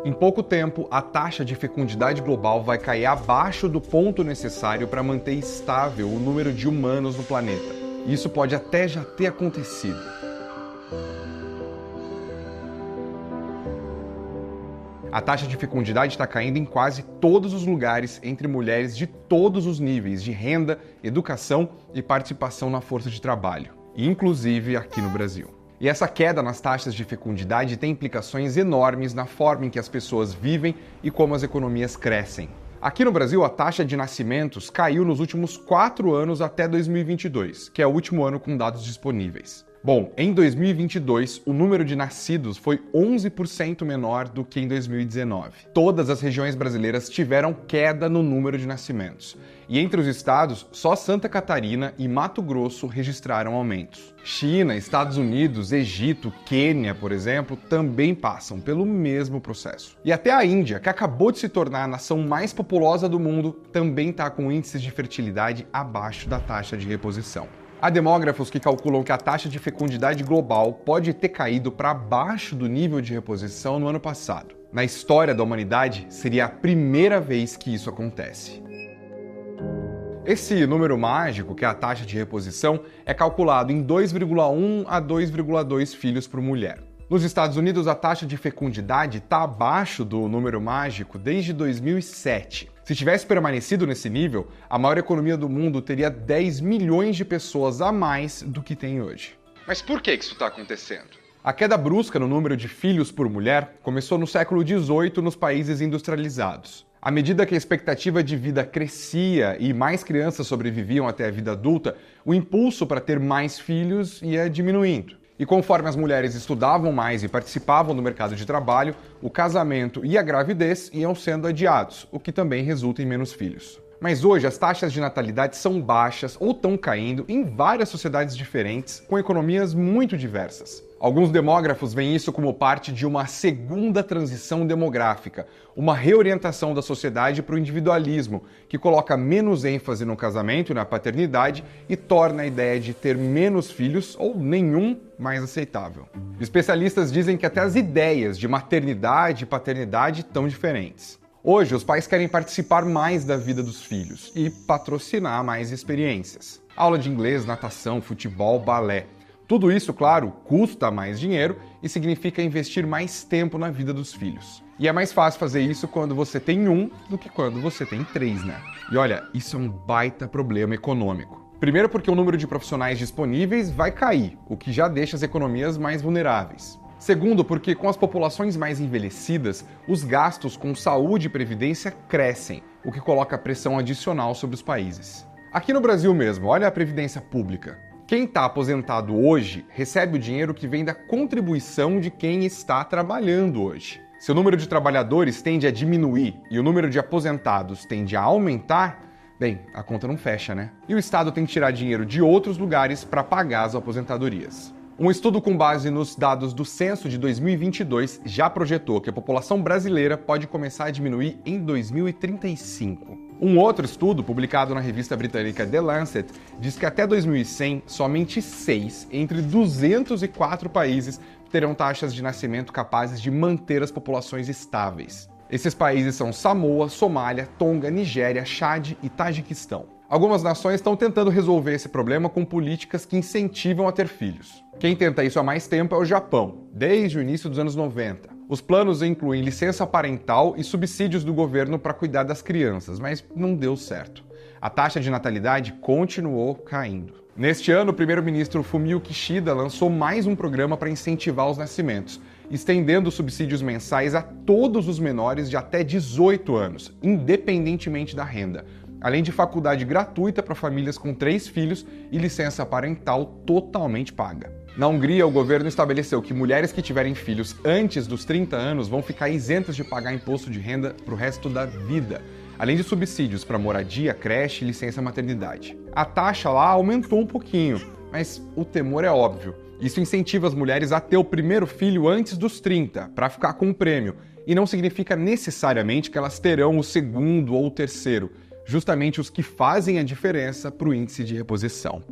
Em pouco tempo, a taxa de fecundidade global vai cair abaixo do ponto necessário para manter estável o número de humanos no planeta. Isso pode até já ter acontecido. A taxa de fecundidade está caindo em quase todos os lugares entre mulheres de todos os níveis de renda, educação e participação na força de trabalho, inclusive aqui no Brasil. E essa queda nas taxas de fecundidade tem implicações enormes na forma em que as pessoas vivem e como as economias crescem. Aqui no Brasil, a taxa de nascimentos caiu nos últimos 4 anos até 2022, que é o último ano com dados disponíveis. Bom, em 2022, o número de nascidos foi 11% menor do que em 2019. Todas as regiões brasileiras tiveram queda no número de nascimentos. E entre os estados, só Santa Catarina e Mato Grosso registraram aumentos. China, Estados Unidos, Egito, Quênia, por exemplo, também passam pelo mesmo processo. E até a Índia, que acabou de se tornar a nação mais populosa do mundo, também está com índices de fertilidade abaixo da taxa de reposição. Há demógrafos que calculam que a taxa de fecundidade global pode ter caído para abaixo do nível de reposição no ano passado. Na história da humanidade, seria a primeira vez que isso acontece. Esse número mágico, que é a taxa de reposição, é calculado em 2,1 a 2,2 filhos por mulher. Nos Estados Unidos, a taxa de fecundidade está abaixo do número mágico desde 2007. Se tivesse permanecido nesse nível, a maior economia do mundo teria 10 milhões de pessoas a mais do que tem hoje. Mas por que isso está acontecendo? A queda brusca no número de filhos por mulher começou no século XVIII nos países industrializados. À medida que a expectativa de vida crescia e mais crianças sobreviviam até a vida adulta, o impulso para ter mais filhos ia diminuindo. E conforme as mulheres estudavam mais e participavam do mercado de trabalho, o casamento e a gravidez iam sendo adiados, o que também resulta em menos filhos. Mas hoje as taxas de natalidade são baixas ou estão caindo em várias sociedades diferentes, com economias muito diversas. Alguns demógrafos veem isso como parte de uma segunda transição demográfica, uma reorientação da sociedade para o individualismo, que coloca menos ênfase no casamento e na paternidade e torna a ideia de ter menos filhos ou nenhum mais aceitável. Especialistas dizem que até as ideias de maternidade e paternidade estão diferentes. Hoje, os pais querem participar mais da vida dos filhos e patrocinar mais experiências. Aula de inglês, natação, futebol, balé. Tudo isso, claro, custa mais dinheiro e significa investir mais tempo na vida dos filhos. E é mais fácil fazer isso quando você tem um do que quando você tem 3, né? E olha, isso é um baita problema econômico. Primeiro porque o número de profissionais disponíveis vai cair, o que já deixa as economias mais vulneráveis. Segundo, porque com as populações mais envelhecidas, os gastos com saúde e previdência crescem, o que coloca pressão adicional sobre os países. Aqui no Brasil mesmo, olha a previdência pública. Quem está aposentado hoje recebe o dinheiro que vem da contribuição de quem está trabalhando hoje. Se o número de trabalhadores tende a diminuir e o número de aposentados tende a aumentar, bem, a conta não fecha, né? E o Estado tem que tirar dinheiro de outros lugares para pagar as aposentadorias. Um estudo com base nos dados do censo de 2022 já projetou que a população brasileira pode começar a diminuir em 2035. Um outro estudo, publicado na revista britânica The Lancet, diz que até 2100, somente 6 entre 204 países terão taxas de nascimento capazes de manter as populações estáveis. Esses países são Samoa, Somália, Tonga, Nigéria, Chad e Tajiquistão. Algumas nações estão tentando resolver esse problema com políticas que incentivam a ter filhos. Quem tenta isso há mais tempo é o Japão, desde o início dos anos 90. Os planos incluem licença parental e subsídios do governo para cuidar das crianças, mas não deu certo. A taxa de natalidade continuou caindo. Neste ano, o primeiro-ministro Fumio Kishida lançou mais um programa para incentivar os nascimentos, estendendo os subsídios mensais a todos os menores de até 18 anos, independentemente da renda, além de faculdade gratuita para famílias com 3 filhos e licença parental totalmente paga. Na Hungria, o governo estabeleceu que mulheres que tiverem filhos antes dos 30 anos vão ficar isentas de pagar imposto de renda para o resto da vida, além de subsídios para moradia, creche e licença maternidade. A taxa lá aumentou um pouquinho, mas o temor é óbvio. Isso incentiva as mulheres a ter o primeiro filho antes dos 30, para ficar com o prêmio, e não significa necessariamente que elas terão o segundo ou o terceiro, justamente os que fazem a diferença para o índice de reposição.